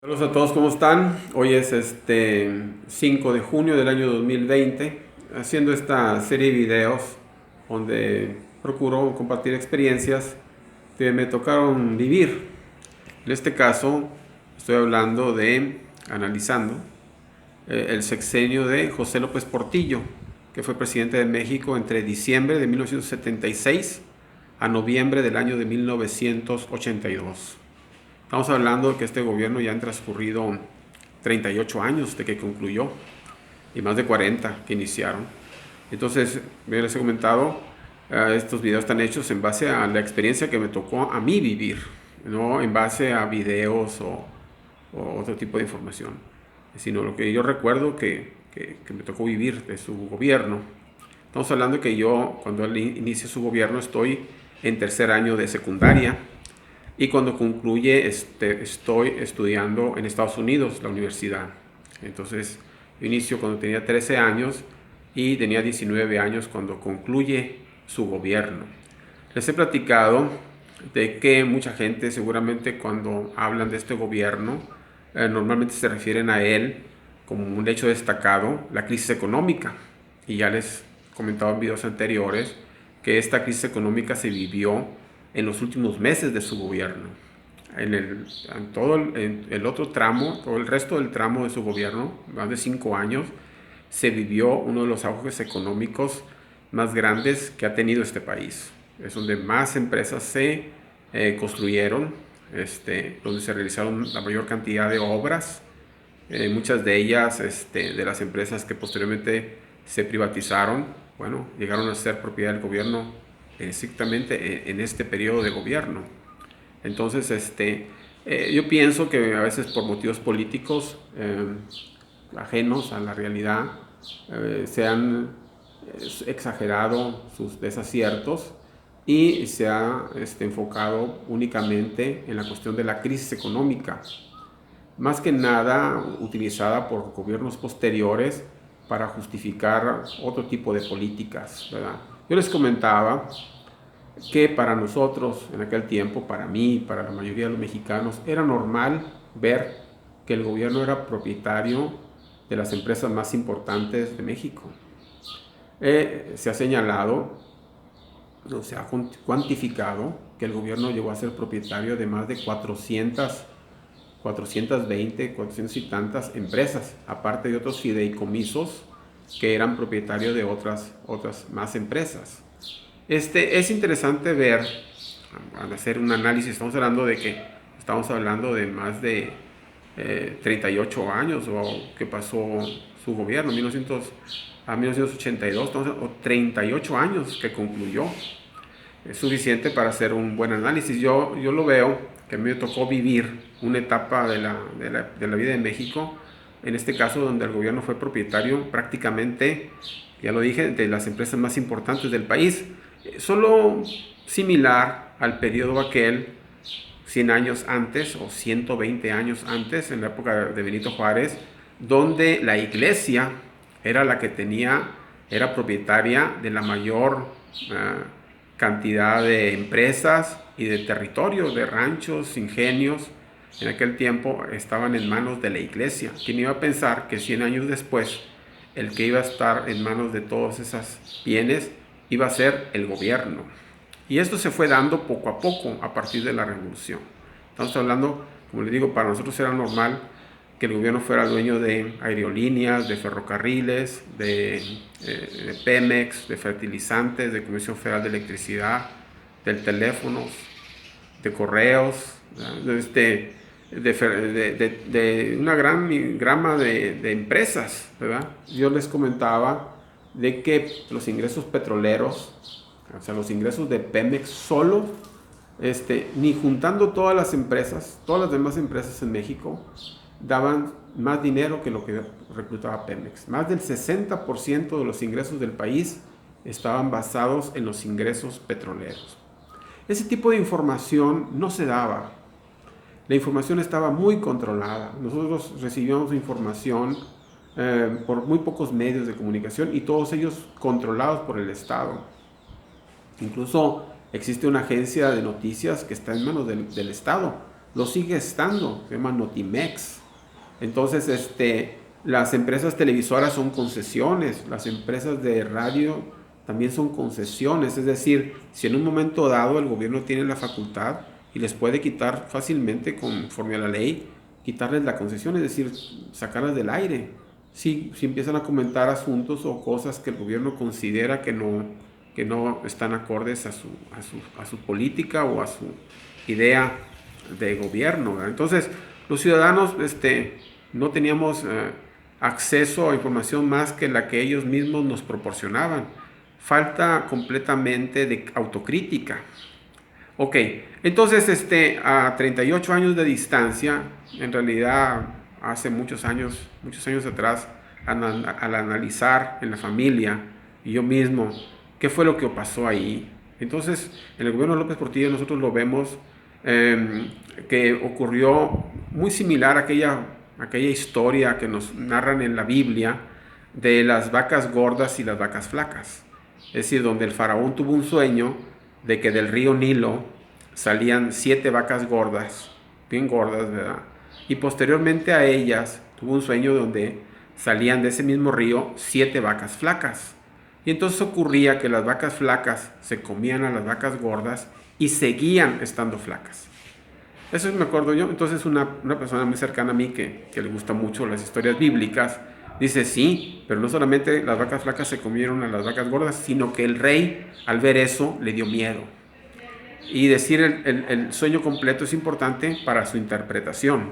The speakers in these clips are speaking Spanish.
Saludos a todos, ¿cómo están? Hoy es 5 de junio del año 2020, haciendo esta serie de videos donde procuro compartir experiencias que me tocaron vivir. En este caso, estoy analizando el sexenio de José López Portillo, que fue presidente de México entre diciembre de 1976 a noviembre del año de 1982. Estamos hablando de que este gobierno ya han transcurrido 38 años de que concluyó y más de 40 que iniciaron. Entonces, me les he comentado, estos videos están hechos en base a la experiencia que me tocó a mí vivir, no en base a videos o otro tipo de información, sino lo que yo recuerdo que me tocó vivir de su gobierno. Estamos hablando de que yo, cuando él inicia su gobierno, estoy en tercer año de secundaria. Y cuando concluye, estoy estudiando en Estados Unidos, la universidad. Entonces, yo inicio cuando tenía 13 años y tenía 19 años cuando concluye su gobierno. Les he platicado de que mucha gente seguramente cuando hablan de este gobierno, normalmente se refieren a él como un hecho destacado, la crisis económica. Y ya les comentaba en videos anteriores que esta crisis económica se vivió en los últimos meses de su gobierno. En todo el otro tramo, todo el resto del tramo de su gobierno, más de 5 años, se vivió uno de los auges económicos más grandes que ha tenido este país. Es donde más empresas se construyeron, donde se realizaron la mayor cantidad de obras, muchas de ellas de las empresas que posteriormente se privatizaron, bueno, llegaron a ser propiedad del gobierno estrictamente en este periodo de gobierno. Entonces, yo pienso que a veces por motivos políticos ajenos a la realidad se han exagerado sus desaciertos y se ha enfocado únicamente en la cuestión de la crisis económica, más que nada utilizada por gobiernos posteriores para justificar otro tipo de políticas, ¿verdad? Yo les comentaba que para nosotros en aquel tiempo, para mí, para la mayoría de los mexicanos, era normal ver que el gobierno era propietario de las empresas más importantes de México. Se ha señalado, o se ha cuantificado que el gobierno llegó a ser propietario de más de 420, 400 y tantas empresas, aparte de otros fideicomisos que eran propietarios de otras más empresas. Es interesante ver, al hacer un análisis, estamos hablando de más de 38 años o que pasó su gobierno, 1982, o 38 años que concluyó. Es suficiente para hacer un buen análisis. Yo lo veo, que a mí me tocó vivir una etapa de la vida de México, en este caso donde el gobierno fue propietario prácticamente, ya lo dije, de las empresas más importantes del país, solo similar al periodo aquel 100 años antes o 120 años antes, en la época de Benito Juárez, donde la iglesia era la que era propietaria de la mayor cantidad de empresas y de territorios, de ranchos, ingenios. En aquel tiempo estaban en manos de la iglesia. ¿Quién iba a pensar que 100 años después el que iba a estar en manos de todos esos bienes iba a ser el gobierno? Y esto se fue dando poco a poco a partir de la revolución. Estamos hablando, como les digo, para nosotros era normal que el gobierno fuera dueño de aerolíneas, de ferrocarriles, de Pemex, de fertilizantes, de Comisión Federal de Electricidad, del teléfonos, de correos, de una gran gama de empresas, ¿verdad? Yo les comentaba de que los ingresos petroleros, o sea, los ingresos de Pemex solo, ni juntando todas las empresas, todas las demás empresas en México, daban más dinero que lo que reclutaba Pemex. Más del 60% de los ingresos del país estaban basados en los ingresos petroleros. Ese tipo de información no se daba. La información estaba muy controlada. Nosotros recibíamos información por muy pocos medios de comunicación y todos ellos controlados por el Estado. Incluso existe una agencia de noticias que está en manos del Estado, lo sigue estando, se llama Notimex. Entonces, las empresas televisoras son concesiones, las empresas de radio también son concesiones, es decir, si en un momento dado el gobierno tiene la facultad y les puede quitar fácilmente conforme a la ley, quitarles la concesión, es decir, sacarlas del aire. Si empiezan a comentar asuntos o cosas que el gobierno considera que no están acordes a su política o a su idea de gobierno, ¿verdad? Entonces, los ciudadanos no teníamos acceso a información más que la que ellos mismos nos proporcionaban. Falta completamente de autocrítica. Ok, entonces a 38 años de distancia, en realidad hace muchos años atrás, al analizar en la familia y yo mismo qué fue lo que pasó ahí, entonces en el gobierno de López Portillo nosotros lo vemos que ocurrió muy similar a aquella historia que nos narran en la Biblia de las vacas gordas y las vacas flacas. Es decir, donde el faraón tuvo un sueño de que del río Nilo salían 7 vacas gordas, bien gordas, ¿verdad? Y posteriormente a ellas tuvo un sueño donde salían de ese mismo río 7 vacas flacas. Y entonces ocurría que las vacas flacas se comían a las vacas gordas y seguían estando flacas. Eso me acuerdo yo. Entonces una persona muy cercana a mí que le gusta mucho las historias bíblicas, dice sí, pero no solamente las vacas flacas se comieron a las vacas gordas, sino que el rey al ver eso le dio miedo. Y decir el sueño completo es importante para su interpretación.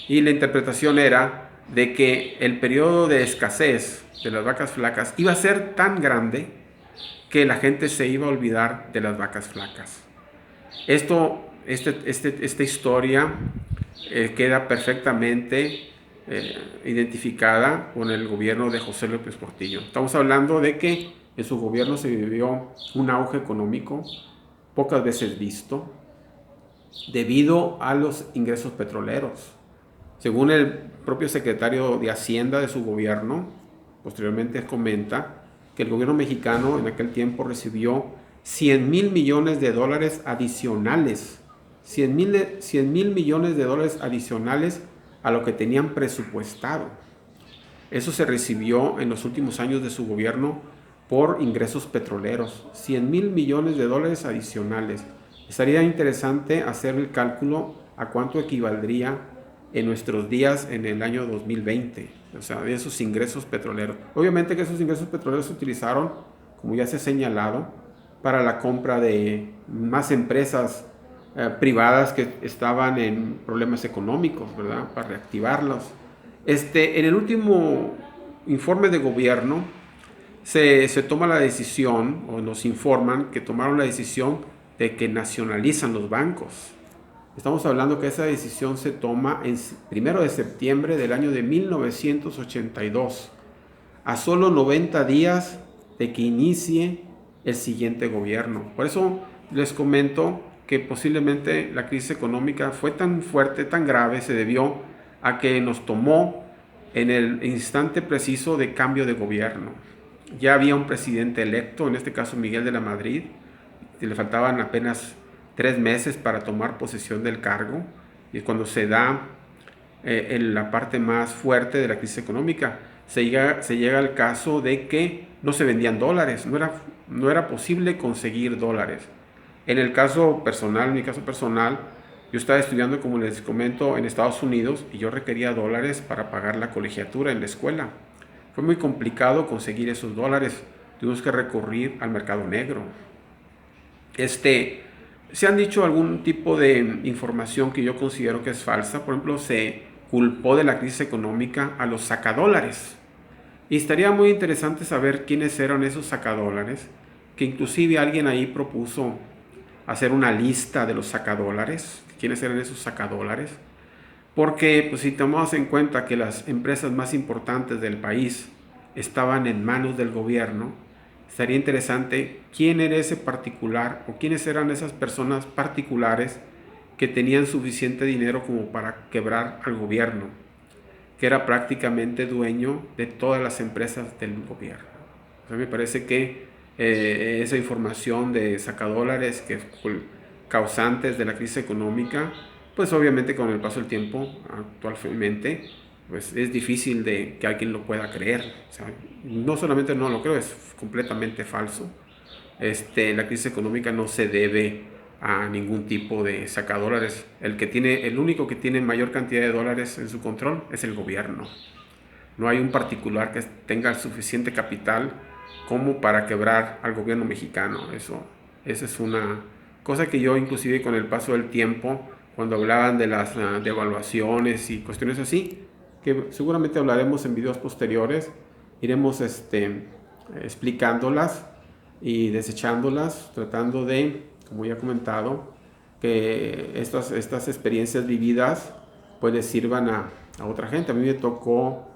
Y la interpretación era de que el periodo de escasez de las vacas flacas iba a ser tan grande que la gente se iba a olvidar de las vacas flacas. Esta historia queda perfectamente identificada con el gobierno de José López Portillo. Estamos hablando de que en su gobierno se vivió un auge económico pocas veces visto debido a los ingresos petroleros. Según el propio secretario de Hacienda de su gobierno, posteriormente comenta que el gobierno mexicano en aquel tiempo recibió 100,000 millones de dólares adicionales, 100,000 millones de dólares adicionales a lo que tenían presupuestado. Eso se recibió en los últimos años de su gobierno por ingresos petroleros, 100,000 millones de dólares adicionales. Estaría interesante hacer el cálculo a cuánto equivaldría en nuestros días en el año 2020, o sea, de esos ingresos petroleros. Obviamente que esos ingresos petroleros se utilizaron, como ya se ha señalado, para la compra de más empresas privadas que estaban en problemas económicos, ¿verdad? Para reactivarlos. En el último informe de gobierno se toma la decisión, o nos informan que tomaron la decisión de que nacionalizan los bancos. Estamos hablando que esa decisión se toma el 1 de septiembre del año de 1982, a solo 90 días de que inicie el siguiente gobierno. Por eso les comento que posiblemente la crisis económica fue tan fuerte, tan grave, se debió a que nos tomó en el instante preciso de cambio de gobierno. Ya había un presidente electo, en este caso Miguel de la Madrid, y le faltaban apenas 3 meses para tomar posesión del cargo, y cuando se da en la parte más fuerte de la crisis económica, se llega al caso de que no se vendían dólares, no era posible conseguir dólares. En el caso personal, en mi caso personal, yo estaba estudiando, como les comento, en Estados Unidos y yo requería dólares para pagar la colegiatura en la escuela. Fue muy complicado conseguir esos dólares, tuvimos que recurrir al mercado negro. Se han dicho algún tipo de información que yo considero que es falsa. Por ejemplo, se culpó de la crisis económica a los sacadólares. Y estaría muy interesante saber quiénes eran esos sacadólares, que inclusive alguien ahí propuso hacer una lista de los sacadólares, quiénes eran esos sacadólares, porque pues, si tomamos en cuenta que las empresas más importantes del país estaban en manos del gobierno, estaría interesante quién era ese particular o quiénes eran esas personas particulares que tenían suficiente dinero como para quebrar al gobierno, que era prácticamente dueño de todas las empresas del gobierno. O sea, me parece que esa información de sacadólares que causantes de la crisis económica, pues obviamente con el paso del tiempo, actualmente, pues es difícil de que alguien lo pueda creer. O sea, no solamente no lo creo, es completamente falso. La crisis económica no se debe a ningún tipo de sacadólares. El único que tiene mayor cantidad de dólares en su control es el gobierno. No hay un particular que tenga suficiente capital como para quebrar al gobierno mexicano. Esa es una cosa que yo, inclusive con el paso del tiempo, cuando hablaban de las devaluaciones y cuestiones así, que seguramente hablaremos en videos posteriores, iremos explicándolas y desechándolas, tratando de, como ya he comentado, que estas experiencias vividas pues les sirvan a otra gente. A mí me tocó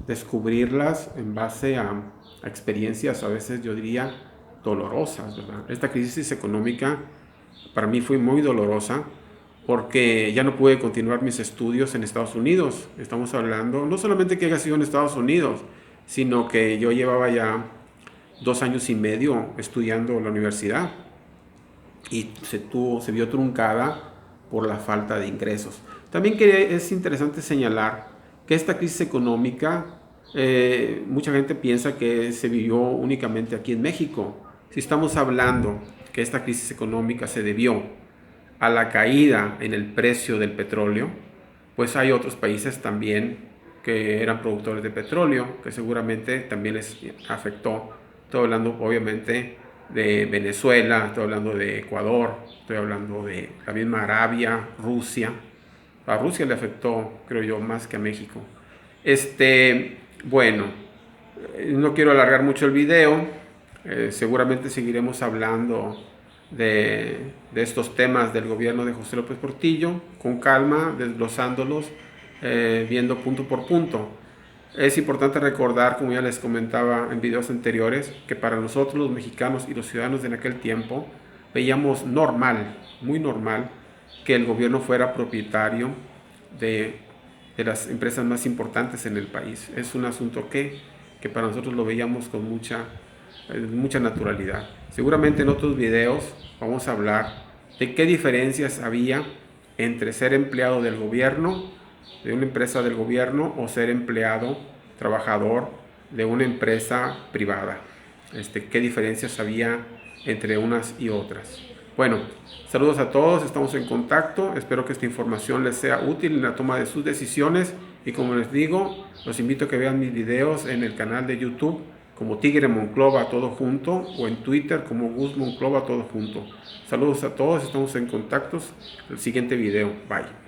descubrirlas en base a experiencias a veces yo diría dolorosas, ¿verdad? Esta crisis económica para mí fue muy dolorosa porque ya no pude continuar mis estudios en Estados Unidos. Estamos hablando no solamente que haya sido en Estados Unidos, sino que yo llevaba ya 2 años y medio estudiando en la universidad y se vio truncada por la falta de ingresos. También es interesante señalar que esta crisis económica, mucha gente piensa que se vivió únicamente aquí en México. Si estamos hablando que esta crisis económica se debió a la caída en el precio del petróleo, pues hay otros países también que eran productores de petróleo, que seguramente también les afectó. Estoy hablando obviamente de Venezuela, estoy hablando de Ecuador, estoy hablando de la misma Arabia, Rusia. A Rusia le afectó, creo yo, más que a México. Bueno, no quiero alargar mucho el video. Seguramente seguiremos hablando de estos temas del gobierno de José López Portillo, con calma, desglosándolos, viendo punto por punto. Es importante recordar, como ya les comentaba en videos anteriores, que para nosotros los mexicanos y los ciudadanos de aquel tiempo veíamos normal, muy normal, que el gobierno fuera propietario de las empresas más importantes en el país. Es un asunto que para nosotros lo veíamos con mucha naturalidad. Seguramente en otros videos vamos a hablar de qué diferencias había entre ser empleado del gobierno, de una empresa del gobierno, o ser empleado, trabajador de una empresa privada. Qué diferencias había entre unas y otras. Bueno, saludos a todos, estamos en contacto, espero que esta información les sea útil en la toma de sus decisiones y como les digo, los invito a que vean mis videos en el canal de YouTube como Tigre Monclova todo junto o en Twitter como Gus Monclova todo junto. Saludos a todos, estamos en contactos, el siguiente video, bye.